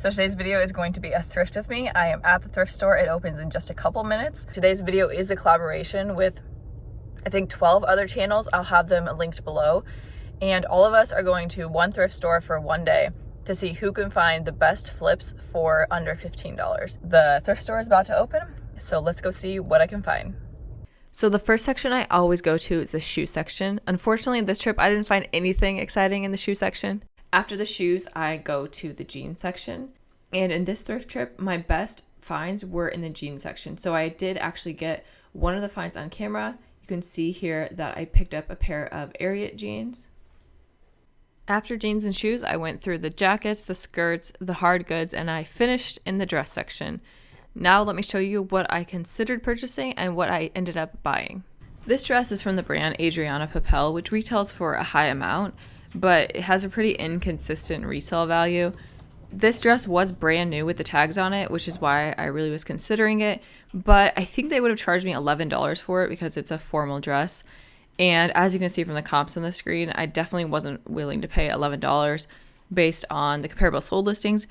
So today's video is going to be a thrift with me. I am at the thrift store. It opens in just a couple minutes. Today's video is a collaboration with, I think, 12 other channels. I'll have them linked below. And all of us are going to one thrift store for one day to see who can find the best flips for under $15. The thrift store is about to open, so let's go see what I can find. So the first section I always go to is the shoe section. Unfortunately, this trip I didn't find anything exciting in the shoe section. After the shoes, I go to the jeans section. And in this thrift trip, my best finds were in the jeans section. So I did actually get one of the finds on camera. You can see here that I picked up a pair of Ariat jeans. After jeans and shoes, I went through the jackets, the skirts, the hard goods, and I finished in the dress section. Now let me show you what I considered purchasing and what I ended up buying. This dress is from the brand Adriana Papel, which retails for a high amount, but it has a pretty inconsistent resale value. This dress was brand new with the tags on it, which is why I really was considering it, but I think they would have charged me $11 for it because it's a formal dress. And as you can see from the comps on the screen, I definitely wasn't willing to pay $11 based on the comparable sold listings.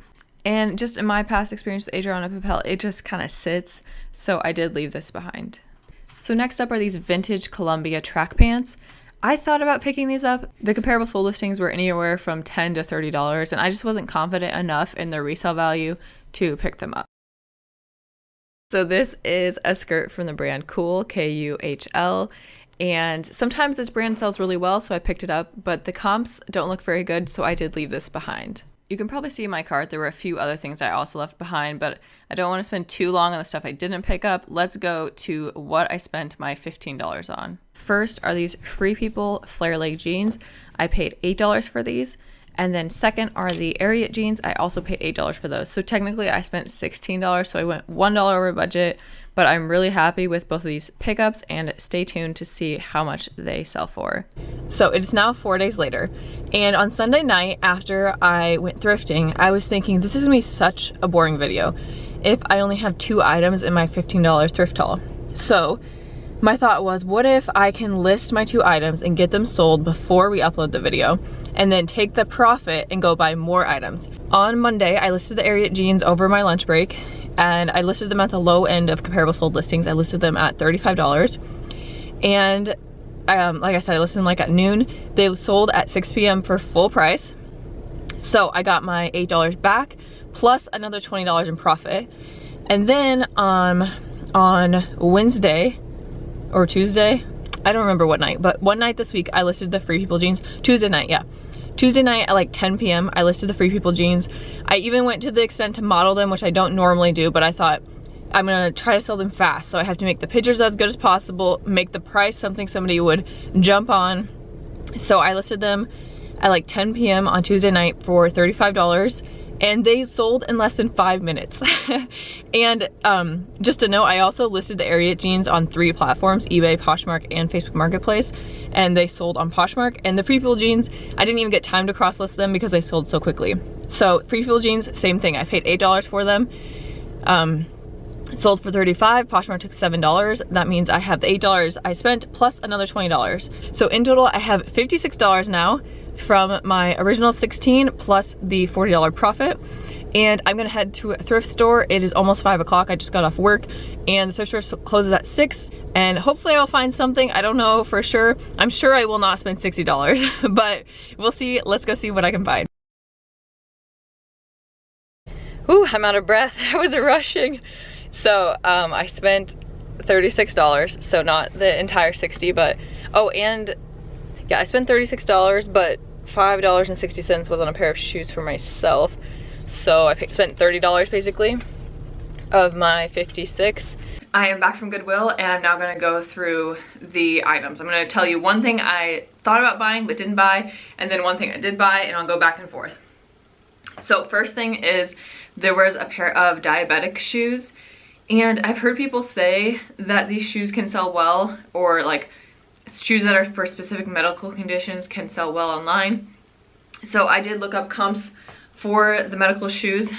And just in my past experience with Adriana Papel, it just kind of sits, so I did leave this behind. So next up are these vintage Columbia track pants. I thought about picking these up. The comparable sold listings were anywhere from $10 to $30, and I just wasn't confident enough in their resale value to pick them up. So this is a skirt from the brand Kuhl, Kuhl, and sometimes this brand sells really well, so I picked it up, but the comps don't look very good, so I did leave this behind. You can probably see in my cart there were a few other things I also left behind, but I don't want to spend too long on the stuff I didn't pick up. Let's go to what I spent my $15 on. First are these Free People flare leg jeans. I paid $8 for these. And then second are the Ariat jeans. I also paid $8 for those. So technically I spent $16, so I went $1 over budget, but I'm really happy with both of these pickups, and stay tuned to see how much they sell for. So it's now 4 days later, and on Sunday night after I went thrifting, I was thinking this is gonna be such a boring video if I only have 2 items in my $15 thrift haul. So my thought was, what if I can list my 2 items and get them sold before we upload the video, and then take the profit and go buy more items. On Monday, I listed the Ariat jeans over my lunch break, and I listed them at the low end of comparable sold listings. I listed them at $35. And like I said, I listed them like at noon. They sold at 6 p.m. for full price. So I got my $8 back, plus another $20 in profit. And then on Wednesday or Tuesday, I don't remember what night, but one night this week I listed the Free People jeans. Tuesday night, yeah. Tuesday night at like 10 p.m. I listed the Free People jeans. I even went to the extent to model them, which I don't normally do, but I thought I'm gonna try to sell them fast. So I have to make the pictures as good as possible, make the price something somebody would jump on. So I listed them at like 10 p.m. on Tuesday night for $35. And they sold in less than 5 minutes. And just a note, I also listed the Ariat jeans on 3 platforms, eBay, Poshmark, and Facebook Marketplace, and they sold on Poshmark. And the Free People jeans, I didn't even get time to cross list them because they sold so quickly. So Free People jeans, same thing. I paid $8 for them. Sold for $35, Poshmark took $7. That means I have the $8 I spent plus another $20. So in total, I have $56 now from my original $16 plus the $40 profit. And I'm gonna head to a thrift store. It is almost 5 o'clock. I just got off work, and the thrift store closes at 6. And hopefully I'll find something. I don't know for sure. I'm sure I will not spend $60, but we'll see. Let's go see what I can find. Ooh, I'm out of breath. I was rushing. So I spent $36, so not the entire 60, but oh, and yeah, I spent $36, but $5.60 was on a pair of shoes for myself. So I spent $30 basically of my 56. I am back from Goodwill, and I'm now gonna go through the items. I'm gonna tell you one thing I thought about buying but didn't buy, and then one thing I did buy, and I'll go back and forth. So first thing is, there was a pair of Diabetic shoes, and I've heard people say that these shoes can sell well, or like shoes that are for specific medical conditions can sell well online. So I did look up comps for the medical shoes.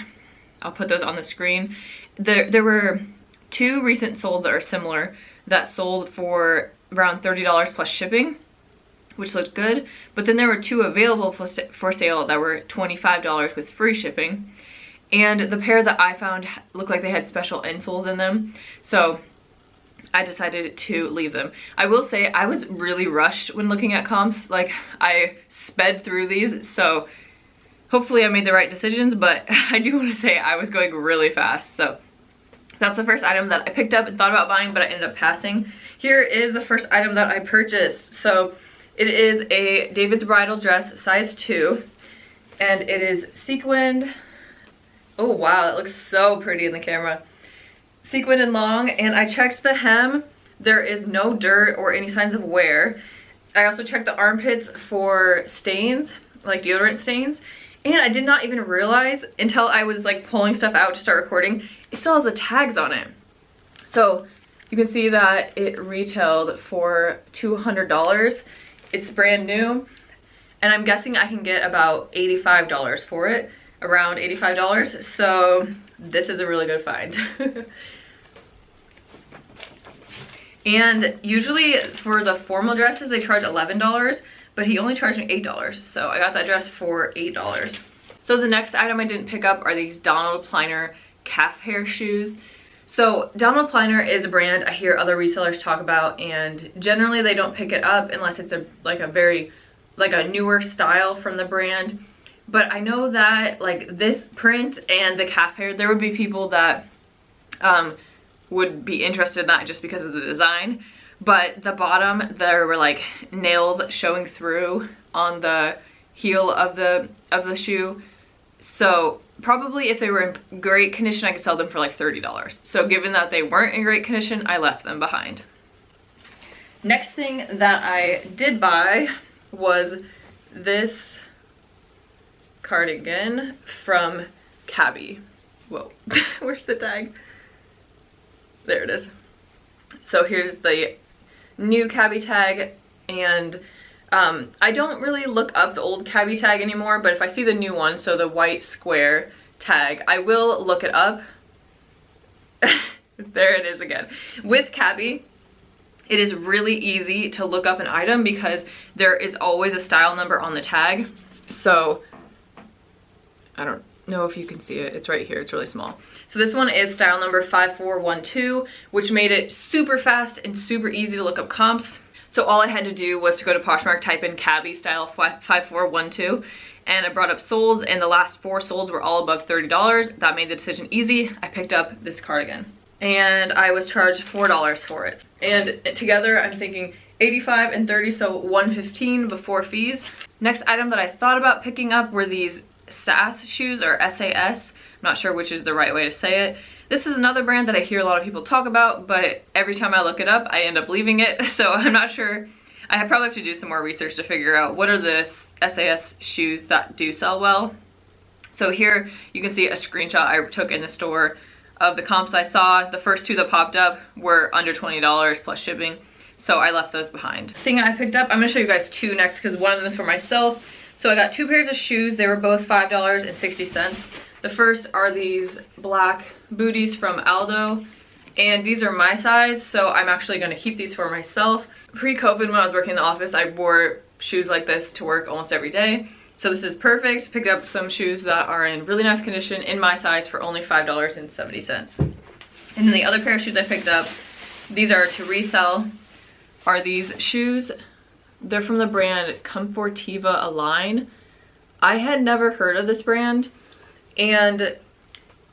I'll put those on the screen. There were 2 recent solds that are similar that sold for around $30 plus shipping, which looked good. But then there were 2 available for sale that were $25 with free shipping. and the pair that I found looked like they had special insoles in them, so I decided to leave them. I will say I was really rushed when looking at comps. Like, I sped through these, so hopefully I made the right decisions, but I do want to say I was going really fast. So that's the first item that I picked up and thought about buying, but I ended up passing. Here is the first item that I purchased. So it is a David's Bridal dress, size 2, and it is sequined. Oh wow, that looks so pretty in the camera. Sequined and long, and I checked the hem. There is no dirt or any signs of wear. I also checked the armpits for stains, like deodorant stains, and I did not even realize until I was like pulling stuff out to start recording, it still has the tags on it. So you can see that it retailed for $200. It's brand new, and I'm guessing I can get about $85 for it, around $85. So this is a really good find. And usually for the formal dresses, they charge $11, but he only charged me $8. So I got that dress for $8. So the next item I didn't pick up are these Donald Pliner calf hair shoes. So Donald Pliner is a brand I hear other resellers talk about, and generally they don't pick it up unless it's a newer style from the brand. But I know that like this print and the calf hair, there would be people that would be interested in that just because of the design. But the bottom, there were like nails showing through on the heel of the shoe. So probably if they were in great condition, I could sell them for like $30. So given that they weren't in great condition, I left them behind. Next thing that I did buy was this cardigan from Cabby. Whoa, where's the tag? There it is. So here's the new Cabby tag, and I don't really look up the old Cabby tag anymore, but if I see the new one, so the white square tag, I will look it up. There it is again. With Cabby, it is really easy to look up an item because there is always a style number on the tag. So I don't know if you can see it. It's right here. It's really small. So this one is style number 5412, which made it super fast and super easy to look up comps. So all I had to do was to go to Poshmark, type in Cabby style 5412, and it brought up solds, and the last 4 solds were all above $30. That made the decision easy. I picked up this cardigan, and I was charged $4 for it. And together I'm thinking 85 and 30, so $115 before fees. Next item that I thought about picking up were these SAS shoes, or SAS. I'm not sure which is the right way to say it. This is another brand that I hear a lot of people talk about, but every time I look it up, I end up leaving it. So I'm not sure. I probably have to do some more research to figure out what are the SAS shoes that do sell well. So here you can see a screenshot I took in the store of the comps I saw. The first 2 that popped up were under $20 plus shipping. So I left those behind. Thing I picked up, I'm gonna show you guys 2 next because one of them is for myself. So I got 2 pairs of shoes. They were both $5.60. The first are these black booties from Aldo, and these are my size, so I'm actually gonna keep these for myself. Pre-COVID, when I was working in the office, I wore shoes like this to work almost every day. So this is perfect. Picked up some shoes that are in really nice condition in my size for only $5.70. And then the other pair of shoes I picked up, these are to resell, are these shoes. They're from the brand Comfortiva Align. I had never heard of this brand, and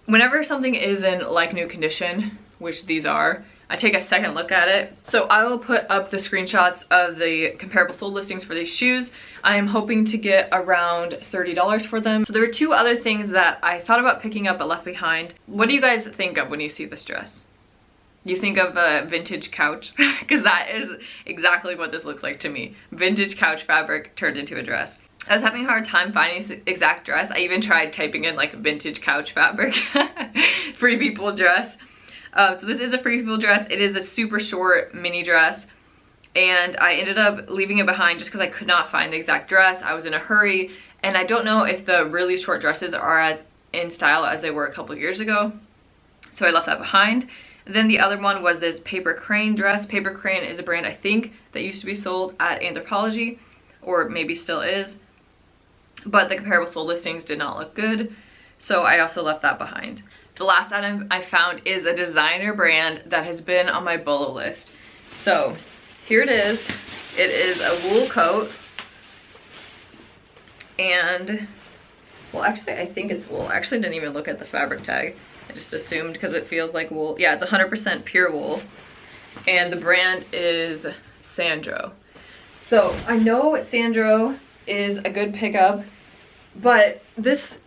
whenever something is in like new condition, which these are, I take a second look at it. So I will put up the screenshots of the comparable sold listings for these shoes. I am hoping to get around $30 for them. So there were 2 other things that I thought about picking up but left behind. What do you guys think of when you see this dress? You think of a vintage couch? Because that is exactly what this looks like to me. Vintage couch fabric turned into a dress. I was having a hard time finding this exact dress. I even tried typing in like vintage couch fabric, free people dress. So this is a free people dress. It is a super short mini dress, and I ended up leaving it behind just because I could not find the exact dress. I was in a hurry, and I don't know if the really short dresses are as in style as they were a couple years ago, so I left that behind. And then the other one was this Paper Crane dress. Paper Crane is a brand I think that used to be sold at Anthropologie, or maybe still is, but the comparable sold listings did not look good. so I also left that behind. The last item I found is a designer brand that has been on my Bolo list. So here it is. It is a wool coat, and well, actually I think it's wool. I actually didn't even look at the fabric tag. I just assumed because it feels like wool. Yeah, it's 100% pure wool, and the brand is Sandro. So I know Sandro is a good pickup, but this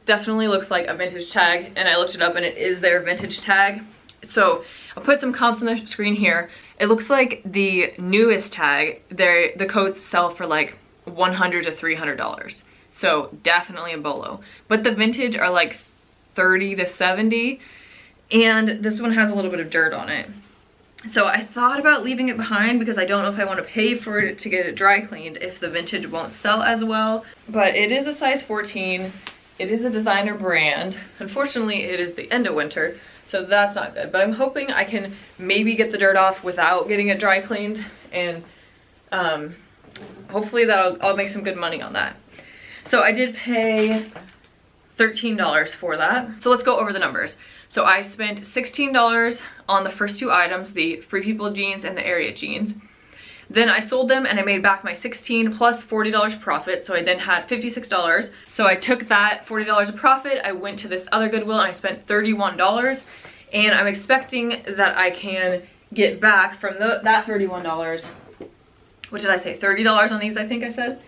definitely looks like a vintage tag, and I looked it up and it is their vintage tag. So I'll put some comps on the screen here. It looks like the newest tag, the coats sell for like $100 to $300. So definitely a Bolo. But the vintage are like $30 to $70, and this one has a little bit of dirt on it. So I thought about leaving it behind because I don't know if I want to pay for it to get it dry cleaned if the vintage won't sell as well. But it is a size 14. It is a designer brand. Unfortunately, it is the end of winter, so that's not good. But I'm hoping I can maybe get the dirt off without getting it dry cleaned, and hopefully I'll make some good money on that. So I did pay $13 for that. So let's go over the numbers. So I spent $16 on the first two items, the Free People jeans and the Ariat jeans. Then I sold them and I made back my $16 plus $40 profit, so I then had $56. So I took that $40 of profit, I went to this other Goodwill and I spent $31, and I'm expecting that I can get back from that $31, what did I say, $30 on these I think I said?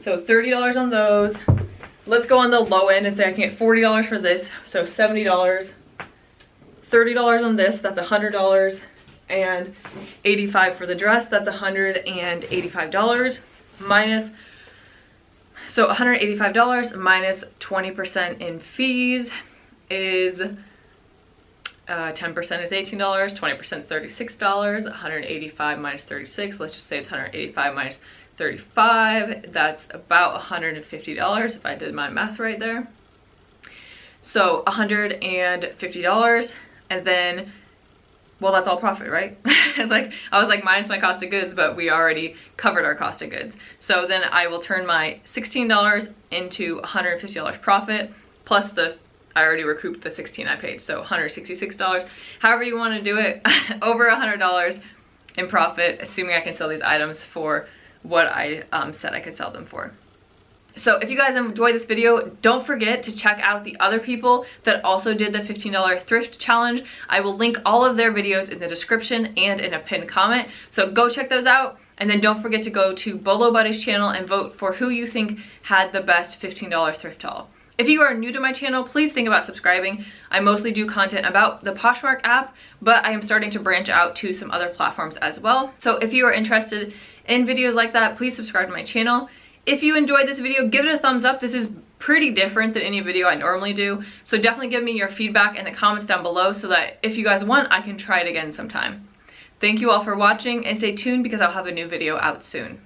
So $30 on those. Let's go on the low end and say I can get $40 for this, so $70. $30 on this, that's $100, and $85 for the dress, that's $185 minus, so $185 minus 20% in fees is 10% is $18, 20% is $36, 185 minus 36, let's just say it's 185 minus 35, that's about $150 if I did my math right there. So $150, and then, well, that's all profit, right? Like, I was like, minus my cost of goods, but we already covered our cost of goods. So then I will turn my $16 into $150 profit, plus I already recouped the $16 I paid, so $166. However you want to do it, over $100 in profit, assuming I can sell these items for what I said I could sell them for. So if you guys enjoyed this video, don't forget to check out the other people that also did the $15 thrift challenge. I will link all of their videos in the description and in a pinned comment. So go check those out. And then don't forget to go to Bolo Buddy's channel and vote for who you think had the best $15 thrift haul. If you are new to my channel, please think about subscribing. I mostly do content about the Poshmark app, but I am starting to branch out to some other platforms as well. So if you are interested in videos like that, please subscribe to my channel. If you enjoyed this video, give it a thumbs up. This is pretty different than any video I normally do. So definitely give me your feedback in the comments down below so that if you guys want, I can try it again sometime. Thank you all for watching, and stay tuned because I'll have a new video out soon.